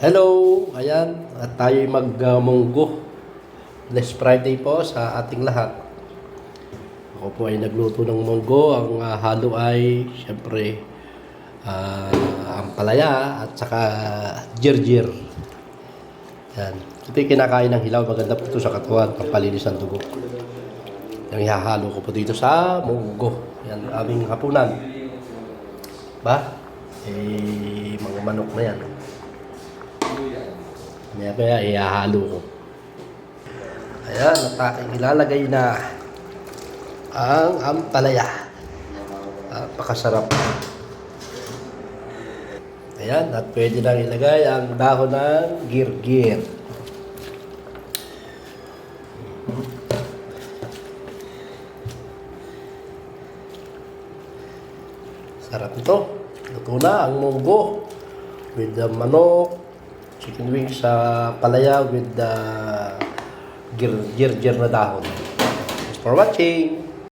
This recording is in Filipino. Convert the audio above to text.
Hello! Ayan, at tayo'y mag-munggo. Blessed Friday po sa ating lahat. Ako po ay nagluto ng munggo. Ang halo ay, siyempre, ampalaya at saka jirjir. Yan. Ito'y kinakain ng hilaw. Maganda po ito sa katawan, pampalinis ng dugo. Yung ihahalo ko po dito sa munggo. Yan, aming hapunan. Ba? Mga manok na yan. Kaya ihahalo ko. Ayan, at ilalagay na ang ampalaya. Napakasarap. Ayan, at pwede nang ilagay ang dahon ng girgir. Sarap ito. Luto na ang munggo with the manok, chicken wings sa palaya with the girgir na dahon. Thanks for watching!